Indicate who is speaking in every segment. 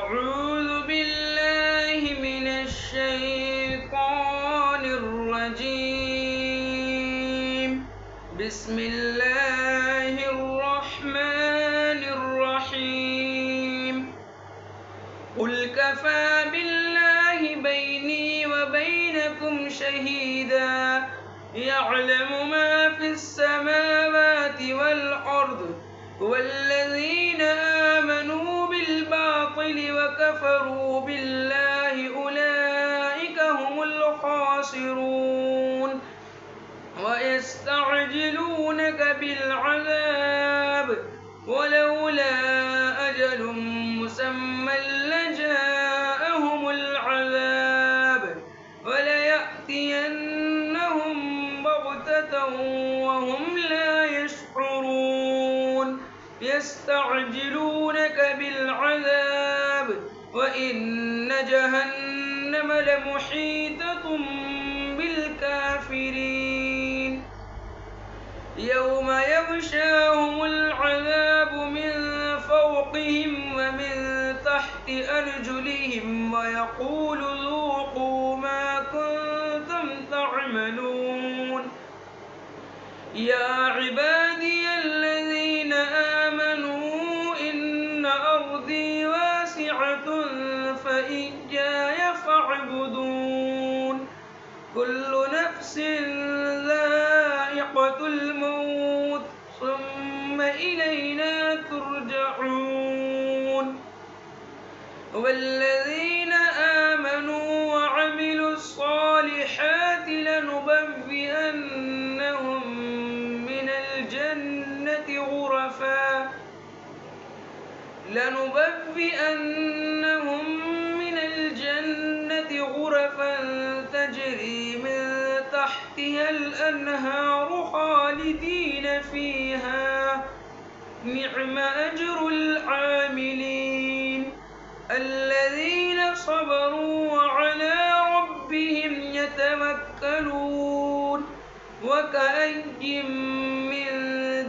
Speaker 1: أعوذ بالله من الشيطان الرجيم. بسم الله الرحمن الرحيم. قل كفى بالله بيني وبينكم شهيدا يعلم ما في السماوات والأرض والذين آمنوا بالباطل وكفروا بالله أولئك هم الخاسرون. ويستعجلونك بالعذاب ولولا أجل مسمى لجاءهم العذاب وليأتينهم بغتة وهم لا يشعرون. يستعجلونك بالعذاب وإن جهنم لمحيطة بالكافرين. يوم يغشاهم العذاب من فوقهم ومن تحت أرجلهم ويقول ذوقوا ما كنتم تعملون. يا عبادي الذين آمنوا إن أرضي واسعة فإياي فاعبدون. كل نفس ذائقة الموت ثم إلينا ترجعون. والذين آمنوا وعملوا الصالحات لنبوئنهم من الجنة غرفا تجري من تحتها الأنهار خالدين فيها نعم أجر العاملين. الذين صبروا وعلى ربهم يتوكلون. وكأي من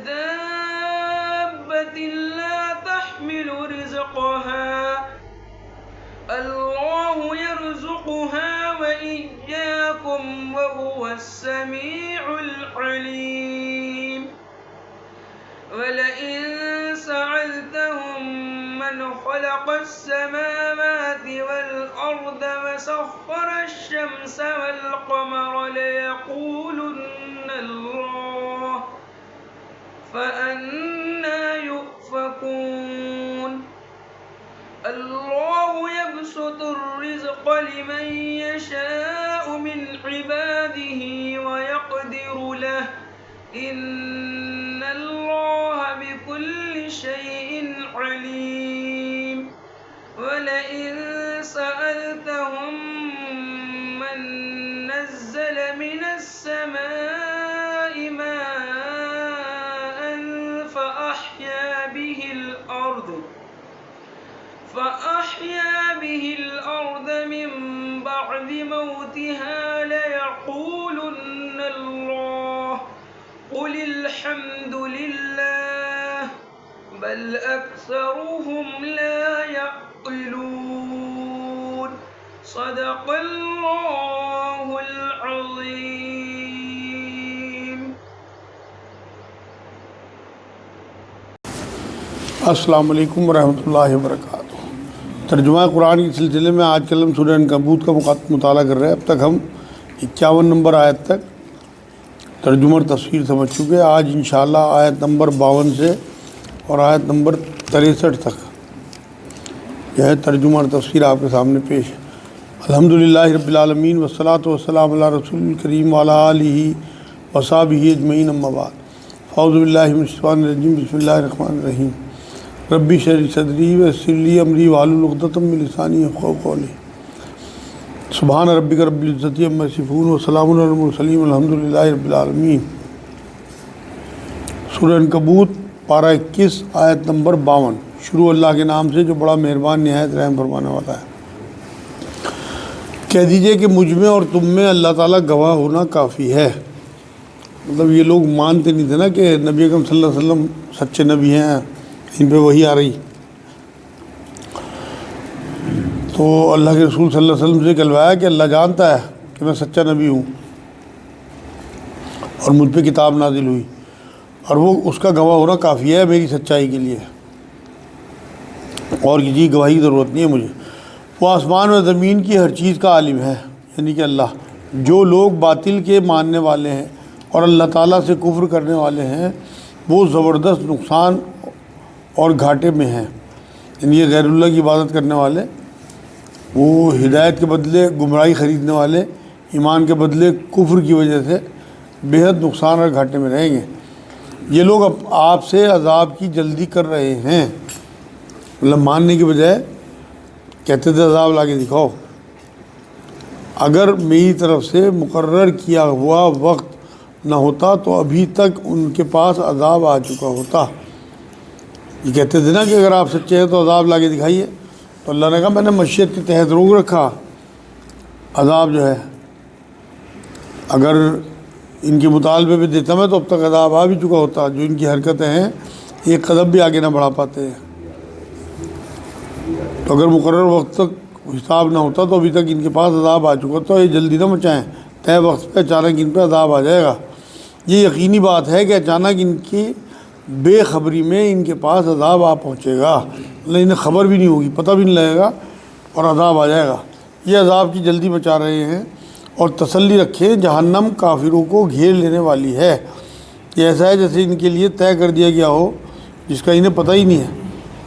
Speaker 1: دابة لا تحمل رزقها الله يرزقها وإياكم وهو السميع العليم. ولئن سألتهم من خلق السماوات والأرض وسخر الشمس والقمر ليقولن الله فأنى يؤفكون. الله يبسط الرزق لمن يشاء من عباده ويقدر له إن الله بكل شيء عليم. ولئن سألتهم من نزل من السماء ماء فأحيا به الأرض من بعد موتها ليقولن الله قل الحمد لله بل أكثرهم لا يعقلون. صدق الله العظيم.
Speaker 2: السلام علیکم ورحمۃ اللہ وبرکاتہ۔ ترجمہ قرآن کے سلسلے میں آج کل ہم سورہ عنکبوت کا مطالعہ کر رہے ہیں۔ اب تک ہم 51 نمبر آیت تک ترجمہ اور تفسیر سمجھ چکے۔ آج انشاءاللہ آیت نمبر 52 سے اور آیت نمبر 63 تک یہ ہے ترجمہ اور تفسیر آپ کے سامنے پیش ہے۔ الحمدللہ رب العالمین والصلاۃ والسلام علی رسول الکریم وعلی آلہ وصحبہ اجمعین، اما بعد۔ اعوذ باللہ من الشیطان الرجیم، بسم اللہ الرحمن الرحیم۔ ربی اشرح لی صدری ویسر لی امری واحلل عقدۃ من لسانی یفقہوا قولی۔ سبحان ربک رب العزۃ عما یصفون وسلام علی المرسلین والحمد للہ رب العالمین۔ سورہ عنکبوت پارہ 21 آیت نمبر 52۔ شروع اللہ کے نام سے جو بڑا مہربان نہایت رحم فرمانے والا ہے۔ کہہ دیجئے کہ مجھ میں اور تم میں اللہ تعالیٰ گواہ ہونا کافی ہے۔ مطلب یہ لوگ مانتے نہیں تھے نا کہ نبی اکرم صلی اللہ علیہ وسلم سچے نبی ہیں، ان پہ وحی آ رہی۔ تو اللہ کے رسول صلی اللہ علیہ وسلم سے کہلوایا کہ اللہ جانتا ہے کہ میں سچا نبی ہوں اور مجھ پہ کتاب نازل ہوئی، اور وہ اس کا گواہ ہونا کافی ہے میری سچائی کے لیے، اور کسی گواہی کی ضرورت نہیں ہے مجھے۔ وہ آسمان و زمین کی ہر چیز کا عالم ہے، یعنی کہ اللہ۔ جو لوگ باطل کے ماننے والے ہیں اور اللہ تعالیٰ سے کفر کرنے والے ہیں وہ زبردست نقصان اور گھاٹے میں ہیں، یعنی یہ غیر اللہ کی عبادت کرنے والے، وہ ہدایت کے بدلے گمراہی خریدنے والے، ایمان کے بدلے کفر کی وجہ سے بے حد نقصان اور گھاٹے میں رہیں گے۔ یہ لوگ آپ سے عذاب کی جلدی کر رہے ہیں، مطلب ماننے کی بجائے کہتے تھے عذاب لا کے دکھاؤ۔ اگر میری طرف سے مقرر کیا ہوا وقت نہ ہوتا تو ابھی تک ان کے پاس عذاب آ چکا ہوتا۔ یہ کہتے تھے نا کہ اگر آپ سچے ہیں تو عذاب لا کے دکھائیے، تو اللہ نے کہا میں نے مشیت کے تحت روک رکھا عذاب جو ہے، اگر ان کے مطالبے پہ دیتا میں تو اب تک عذاب آ بھی چکا ہوتا۔ جو ان کی حرکتیں ہیں ایک قدم بھی آگے نہ بڑھا پاتے ہیں، تو اگر مقرر وقت تک حساب نہ ہوتا تو ابھی تک ان کے پاس عذاب آ چکا، تو یہ جلدی نہ مچائیں، طے وقت پہ اچانک ان پہ عذاب آ جائے گا۔ یہ یقینی بات ہے کہ اچانک ان کی بے خبری میں ان کے پاس عذاب آ پہنچے گا، مطلب انہیں خبر بھی نہیں ہوگی، پتہ بھی نہیں لگے گا، اور عذاب آ جائے گا۔ یہ عذاب کی جلدی مچا رہے ہیں، اور تسلی رکھیں جہنم کافروں کو گھیر لینے والی ہے۔ یہ ایسا ہے جیسے ان کے لیے طے کر دیا گیا ہو جس کا انہیں پتہ ہی نہیں ہے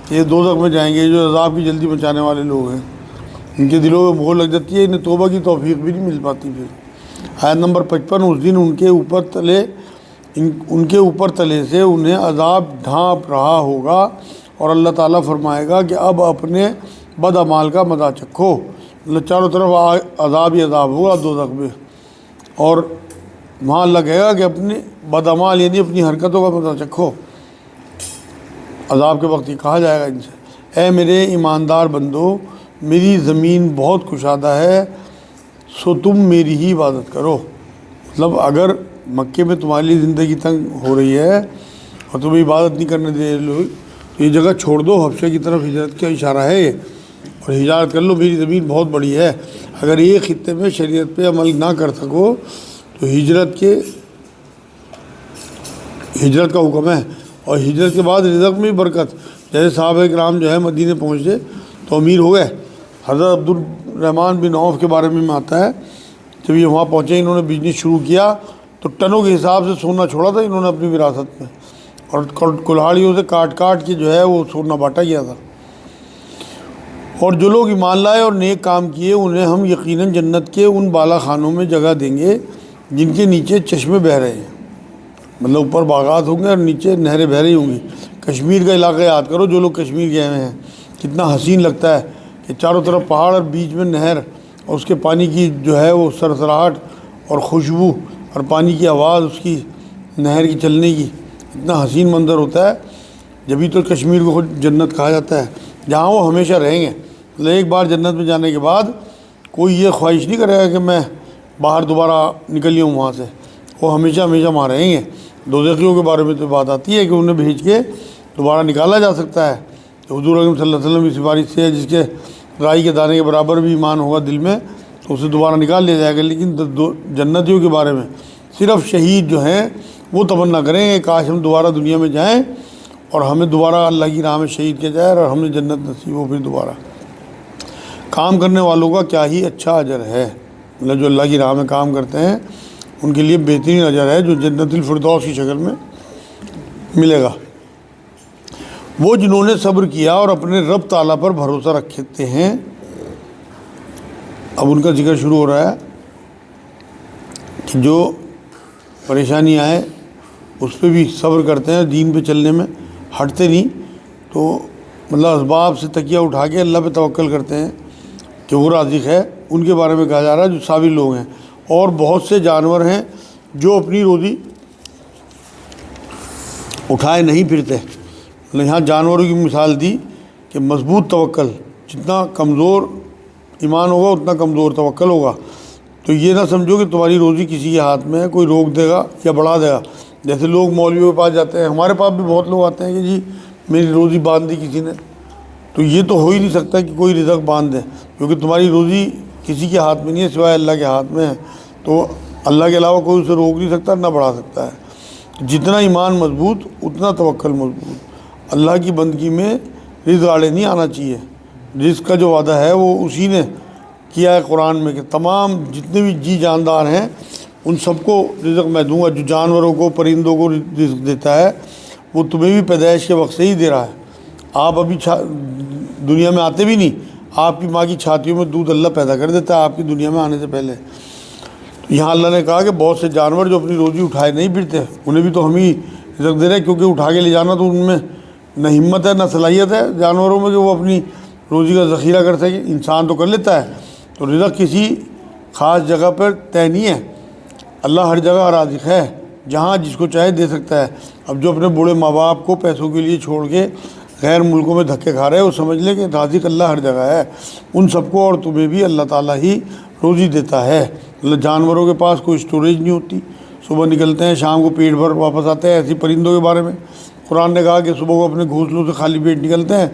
Speaker 2: کہ یہ دوزخ میں جائیں گے۔ جو عذاب کی جلدی مچانے والے لوگ ہیں ان کے دلوں میں مہر لگ جاتی ہے، انہیں توبہ کی توفیق بھی نہیں مل پاتی۔ پھر آیت نمبر 55، اس دن ان کے اوپر تلے سے انہیں عذاب ڈھانپ رہا ہوگا، اور اللہ تعالیٰ فرمائے گا کہ اب اپنے بد اعمال کا مزہ چکھو۔ اللہ چاروں طرف عذاب ہی عذاب ہوگا دوزخ میں، اور وہاں اللہ کہے گا کہ اپنے بد اعمال یعنی اپنی حرکتوں کا مزہ چکھو۔ عذاب کے وقت یہ کہا جائے گا ان سے، اے میرے ایماندار بندو، میری زمین بہت کشادہ ہے، سو تم میری ہی عبادت کرو۔ مطلب اگر مکے میں تمہاری لیے زندگی تنگ ہو رہی ہے اور تمہیں عبادت نہیں کرنے دے لوگ، تو یہ جگہ چھوڑ دو، حبشہ کی طرف ہجرت کا اشارہ ہے یہ، اور ہجرت کر لو، میری زمین بہت بڑی ہے۔ اگر ایک خطے میں شریعت پہ عمل نہ کر سکو تو ہجرت کا حکم ہے، اور ہجرت کے بعد رزق میں بھی برکت۔ جیسے صحابہ کرام جو ہے مدینے پہنچے تو امیر ہو گئے۔ حضرت عبد الرحمن بن عوف کے بارے میں آتا ہے، جب یہ وہاں پہنچے انہوں نے بزنس شروع کیا تو ٹنوں کے حساب سے سونا چھوڑا تھا انہوں نے اپنی وراثت میں، اور کلہاڑیوں سے کاٹ کاٹ کے جو ہے وہ سونا بانٹا گیا تھا۔ اور جو لوگ ایمان لائے اور نیک کام کیے انہیں ہم یقیناً جنت کے ان بالا خانوں میں جگہ دیں گے جن کے نیچے چشمے بہہ رہے ہیں، مطلب اوپر باغات ہوں گے اور نیچے نہریں بہہ رہی ہوں گی۔ کشمیر کا علاقہ یاد کرو، جو لوگ کشمیر گئے ہوئے ہیں، کتنا حسین لگتا ہے کہ چاروں طرف پہاڑ اور بیچ میں نہر، اور اس کے پانی کی جو ہے وہ سرسراہٹ اور خوشبو اور پانی کی آواز اس کی نہر کی چلنے کی، اتنا حسین منظر ہوتا ہے۔ جبھی تو کشمیر کو خود جنت کہا جاتا ہے، جہاں وہ ہمیشہ رہیں گے۔ مطلب ایک بار جنت میں جانے کے بعد کوئی یہ خواہش نہیں کرے گا کہ میں باہر دوبارہ نکل ہوں وہاں سے، وہ ہمیشہ ہمیشہ وہاں رہیں گے۔ دوزخیوں کے بارے میں تو بات آتی ہے کہ انہیں بھیج کے دوبارہ نکالا جا سکتا ہے، حضور اکرم صلی اللہ علیہ وسلم کی سفارش سے، جس کے رائی کے دانے کے برابر بھی ایمان ہوگا دل میں تو اسے دوبارہ نکال لیا جائے گا۔ لیکن جنتیوں کے بارے میں صرف شہید جو ہیں وہ تمنا کریں کہ کاش ہم دوبارہ دنیا میں جائیں اور ہمیں دوبارہ اللہ کی راہ میں شہید کیا جائے اور ہمیں جنت نصیب ہو پھر دوبارہ۔ کام کرنے والوں کا کیا ہی اچھا اجر ہے، مطلب جو اللہ کی راہ میں کام کرتے ہیں ان کے لیے بہترین اجر ہے جو جنت الفردوس کی شکل میں ملے گا۔ وہ جنہوں نے صبر کیا اور اپنے رب تعالیٰ پر بھروسہ رکھتے ہیں، اب ان کا ذکر شروع ہو رہا ہے کہ جو پریشانی آئے اس پہ بھی صبر کرتے ہیں، دین پہ چلنے میں ہٹتے نہیں، تو مطلب اسباب سے تکیہ اٹھا کے اللہ پہ توکل کرتے ہیں کہ وہ رازق ہے، ان کے بارے میں کہا جا رہا ہے جو صابر لوگ ہیں۔ اور بہت سے جانور ہیں جو اپنی روزی اٹھائے نہیں پھرتے، یہاں جانوروں کی مثال دی کہ مضبوط توکل، جتنا کمزور ایمان ہوگا اتنا کمزور توکل ہوگا۔ تو یہ نہ سمجھو کہ تمہاری روزی کسی کے ہاتھ میں ہے، کوئی روک دے گا یا بڑھا دے گا۔ جیسے لوگ مولویوں کے پاس جاتے ہیں، ہمارے پاس بھی بہت لوگ آتے ہیں کہ جی میری روزی باندھ دی کسی نے، تو یہ تو ہو ہی نہیں سکتا کہ کوئی رزق باندھ دے۔ کیونکہ تمہاری روزی کسی کے ہاتھ میں نہیں ہے سوائے اللہ کے ہاتھ میں ہے، تو اللہ کے علاوہ کوئی اسے روک نہیں سکتا نہ بڑھا سکتا ہے۔ جتنا ایمان مضبوط اتنا توکل مضبوط۔ اللہ کی بندگی میں رزق آڑے نہیں آنا چاہیے، رزق کا جو وعدہ ہے وہ اسی نے کیا ہے قرآن میں کہ تمام جتنے بھی جی جاندار ہیں ان سب کو رزق میں دوں گا۔ جو جانوروں کو پرندوں کو رزق دیتا ہے وہ تمہیں بھی پیدائش کے وقت سے ہی دے رہا ہے۔ آپ ابھی دنیا میں آتے بھی نہیں، آپ کی ماں کی چھاتیوں میں دودھ اللہ پیدا کر دیتا ہے آپ کی دنیا میں آنے سے پہلے۔ یہاں اللہ نے کہا کہ بہت سے جانور جو اپنی روزی اٹھائے نہیں پھرتے انہیں بھی تو ہم ہی رزق دے رہے ہیں، کیونکہ اٹھا کے لے جانا تو ان میں نہ ہمت ہے نہ صلاحیت ہے جانوروں میں کہ وہ اپنی روزی کا ذخیرہ کر سکے۔ انسان تو کر لیتا ہے، تو رزق کسی خاص جگہ پر طے نہیں ہے، اللہ ہر جگہ رازق ہے، جہاں جس کو چاہے دے سکتا ہے۔ اب جو اپنے بوڑھے ماں باپ کو پیسوں کے لیے چھوڑ کے غیر ملکوں میں دھکے کھا رہے ہیں وہ سمجھ لیں کہ رازق اللہ ہر جگہ ہے، ان سب کو اور تمہیں بھی اللہ تعالیٰ ہی روزی دیتا ہے۔ مطلب جانوروں کے پاس کوئی اسٹوریج نہیں ہوتی، صبح نکلتے ہیں شام کو پیٹ بھر واپس آتے ہیں۔ ایسی پرندوں کے بارے میں قرآن نے کہا کہ صبح کو اپنے گھونسلوں سے خالی پیٹ نکلتے ہیں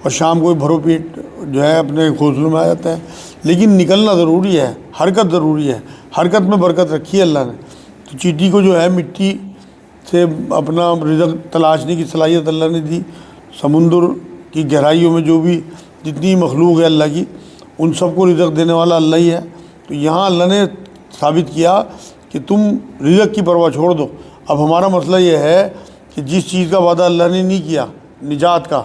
Speaker 2: اور شام کو بھرو پیٹ جو ہے اپنے گھونسلوں میں آ جاتے ہیں۔ لیکن نکلنا ضروری ہے، حرکت ضروری ہے، حرکت میں برکت رکھی ہے اللہ نے۔ تو چیٹی کو جو ہے مٹی سے اپنا رزق تلاشنے کی صلاحیت اللہ نے دی۔ سمندر کی گہرائیوں میں جو بھی جتنی مخلوق ہے اللہ کی ان سب کو رزق دینے والا اللہ ہی ہے۔ تو یہاں اللہ نے ثابت کیا کہ تم رزق کی پرواہ چھوڑ دو۔ اب ہمارا مسئلہ یہ ہے کہ جس چیز کا وعدہ اللہ نے نہیں کیا نجات کا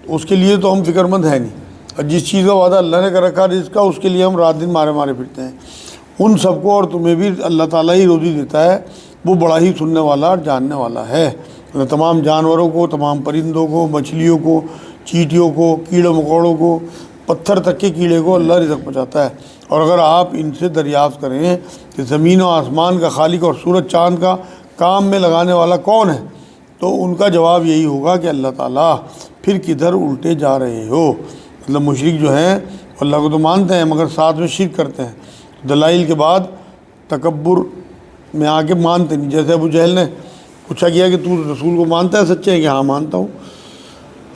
Speaker 2: اس کے لیے تو ہم فکر مند ہیں نہیں، اور جس چیز کا وعدہ اللہ نے کر رکھا رزق کا اس کے لیے ہم رات دن مارے مارے پھرتے ہیں۔ ان سب کو اور تمہیں بھی اللہ تعالیٰ ہی روزی دیتا ہے، وہ بڑا ہی سننے والا اور جاننے والا ہے۔ تمام جانوروں کو، تمام پرندوں کو، مچھلیوں کو، چیٹیوں کو، کیڑے مکوڑوں کو، پتھر تک کے کیڑے کو اللہ رزق پہنچاتا ہے۔ اور اگر آپ ان سے دریافت کریں کہ زمین و آسمان کا خالق اور سورج چاند کا کام میں لگانے والا کون ہے تو ان کا جواب یہی ہوگا کہ اللہ تعالیٰ۔ پھر کدھر الٹے جا رہے ہو؟ مطلب مشرک جو ہیں اللہ کو تو مانتے ہیں مگر ساتھ میں شرک کرتے ہیں، دلائل کے بعد تکبر میں آ کے مانتے نہیں۔ جیسے ابو جہل نے پوچھا کیا کہ تو رسول کو مانتا ہے سچے ہیں کہ ہاں مانتا ہوں،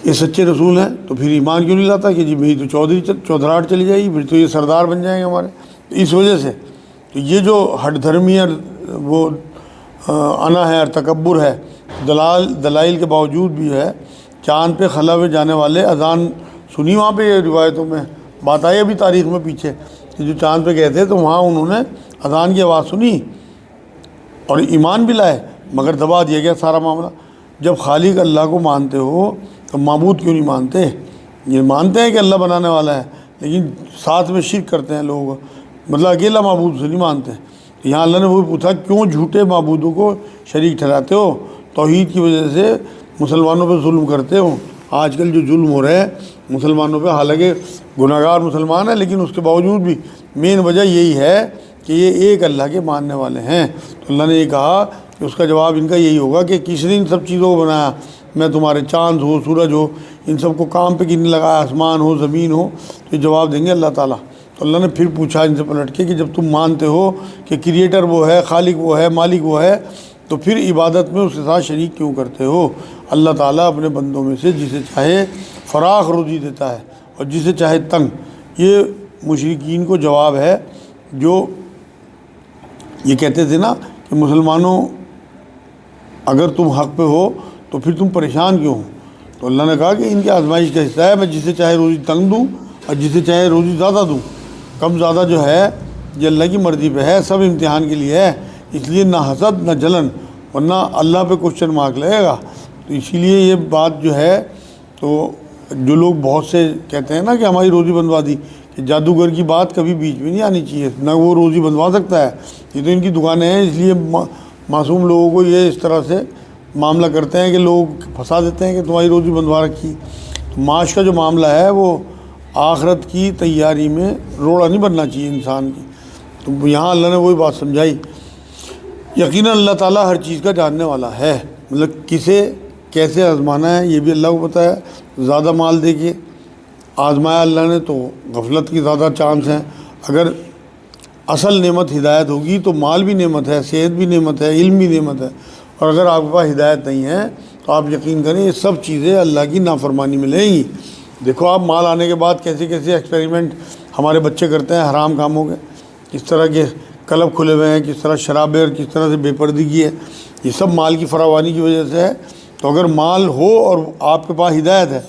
Speaker 2: یہ سچے رسول ہیں، تو پھر ایمان کیوں نہیں لاتا کہ جی میری تو چودھراہٹ چلی جائے گی، پھر تو یہ سردار بن جائیں گے ہمارے۔ تو اس وجہ سے تو یہ جو ہٹ دھرمی اور وہ انا ہے اور تکبر ہے، دلائل کے باوجود بھی ہے۔ چاند پہ خلا میں جانے والے اذان سنی وہاں پہ، یہ روایتوں میں بات آئی ابھی تاریخ میں پیچھے کہ جو چاند پہ گئے تھے تو وہاں انہوں نے اذان کی آواز سنی اور ایمان بھی لائے، مگر دبا دیا گیا سارا معاملہ۔ جب خالق اللہ کو مانتے ہو تو معبود کیوں نہیں مانتے؟ یہ مانتے ہیں کہ اللہ بنانے والا ہے لیکن ساتھ میں شرک کرتے ہیں لوگ، مطلب اکیلا معبود سے نہیں مانتے۔ یہاں اللہ نے وہ پوچھا کیوں جھوٹے معبودوں کو شریک ٹھہراتے ہو؟ توحید کی وجہ سے مسلمانوں پہ ظلم کرتے ہو۔ آج کل جو ظلم ہو رہا ہے مسلمانوں پہ، حالانکہ گناہ گار مسلمان ہیں لیکن اس کے باوجود بھی مین وجہ یہی ہے کہ یہ ایک اللہ کے ماننے والے ہیں۔ تو اللہ نے یہ کہا کہ اس کا جواب ان کا یہی ہوگا کہ کس نے ان سب چیزوں کو بنایا؟ میں تمہارے چاند ہو، سورج ہو، ان سب کو کام پہ کن لگایا؟ آسمان ہو، زمین ہو؟ تو یہ جواب دیں گے اللہ تعالیٰ۔ تو اللہ نے پھر پوچھا ان سے پلٹ کے کہ جب تم مانتے ہو کہ کریٹر وہ ہے، خالق وہ ہے، مالک وہ ہے، تو پھر عبادت میں اس کے ساتھ شریک کیوں کرتے ہو؟ اللہ تعالیٰ اپنے بندوں میں سے جسے چاہے فراخ روزی دیتا ہے اور جسے چاہے تنگ۔ یہ مشرکین کو جواب ہے جو یہ کہتے تھے نا کہ مسلمانوں اگر تم حق پہ ہو تو پھر تم پریشان کیوں ہو؟ تو اللہ نے کہا کہ ان کی آزمائش کا حصہ ہے، میں جسے چاہے روزی تنگ دوں اور جسے چاہے روزی زیادہ دوں۔ کم زیادہ جو ہے یہ اللہ کی مرضی پہ ہے، سب امتحان کے لیے ہے، اس لیے نہ حسد نہ جلن، ورنہ اللہ پہ کوشچن مارک لگے گا۔ تو اسی لیے یہ بات جو ہے تو جو لوگ بہت سے کہتے ہیں نا کہ ہماری روزی بندوا دی، کہ جادوگر کی بات کبھی بیچ میں نہیں آنی چاہیے، نہ وہ روزی بندوا سکتا ہے، یہ تو ان کی دکانیں ہیں، اس لیے معصوم لوگوں کو یہ اس طرح سے معاملہ کرتے ہیں کہ لوگ پھنسا دیتے ہیں کہ تمہاری روزی بندوا رکھی۔ تو معاش کا جو معاملہ ہے وہ آخرت کی تیاری میں روڑا نہیں بننا چاہیے انسان کی۔ تو یہاں اللہ نے وہی بات سمجھائی، یقیناً اللہ تعالیٰ ہر چیز کا جاننے والا ہے، مطلب کسے کیسے آزمانا ہے یہ بھی اللہ کو پتہ ہے۔ زیادہ مال دے کے آزمایا اللہ نے تو غفلت کی زیادہ چانس ہیں۔ اگر اصل نعمت ہدایت ہوگی تو مال بھی نعمت ہے، صحت بھی نعمت ہے، علم بھی نعمت ہے، اور اگر آپ کے پاس ہدایت نہیں ہے تو آپ یقین کریں یہ سب چیزیں اللہ کی نافرمانی میں لیں گی۔ دیکھو آپ مال آنے کے بعد کیسے کیسے ایکسپیریمنٹ ہمارے بچے کرتے ہیں حرام کاموں کے، کس طرح کے کلب کھلے ہوئے ہیں، کس طرح شرابیں اور کس طرح سے بے پردگی ہے، یہ سب مال کی فراوانی کی وجہ سے ہے۔ تو اگر مال ہو اور آپ کے پاس ہدایت ہے،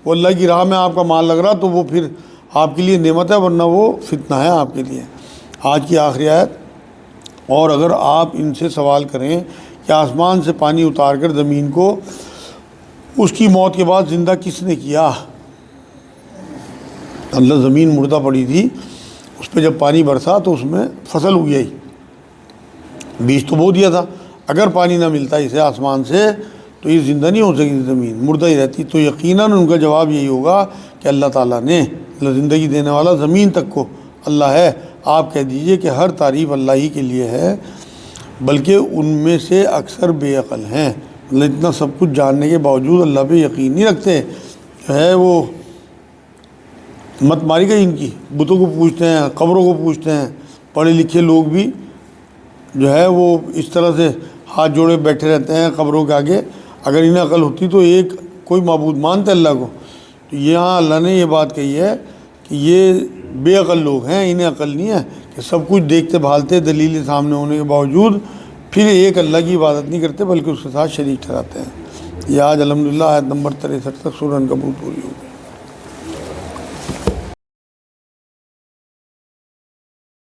Speaker 2: وہ اللہ کی راہ میں آپ کا مال لگ رہا، تو وہ پھر آپ کے لیے نعمت ہے، ورنہ وہ فتنہ ہے آپ کے لیے۔ آج کی آخری آیت، اور اگر آپ ان سے سوال کریں کہ آسمان سے پانی اتار کر زمین کو اس کی موت کے بعد زندہ کس نے کیا؟ اللہ زمین مردہ پڑی تھی، اس پہ جب پانی برسا تو اس میں فصل اگ گئی، بیج تو بو دیا تھا، اگر پانی نہ ملتا اسے آسمان سے تو یہ زندہ نہیں ہو سکی زمین، مردہ ہی رہتی۔ تو یقیناً ان کا جواب یہی ہوگا کہ اللہ تعالیٰ نے، زندگی دینے والا زمین تک کو اللہ ہے۔ آپ کہہ دیجئے کہ ہر تعریف اللہ ہی کے لیے ہے، بلکہ ان میں سے اکثر بے عقل ہیں، اتنا سب کچھ جاننے کے باوجود اللہ پہ یقین نہیں رکھتے۔ جو ہے وہ مت ماری گئی ان کی، بتوں کو پوچھتے ہیں، قبروں کو پوچھتے ہیں۔ پڑھے لکھے لوگ بھی جو ہے وہ اس طرح سے ہاتھ جوڑے بیٹھے رہتے ہیں قبروں کے آگے۔ اگر انہیں عقل ہوتی تو ایک کوئی معبود مانتے اللہ کو۔ تو یہاں اللہ نے یہ بات کہی ہے کہ یہ بے عقل لوگ ہیں، انہیں عقل نہیں ہے کہ سب کچھ دیکھتے بھالتے دلیل سامنے ہونے کے باوجود پھر ایک اللہ کی عبادت نہیں کرتے بلکہ اس کے ساتھ شریک ٹھہراتے ہیں۔ یہ آج الحمدللہ آیت نمبر 63 تک سورہ عنکبوت پوری ہوگی۔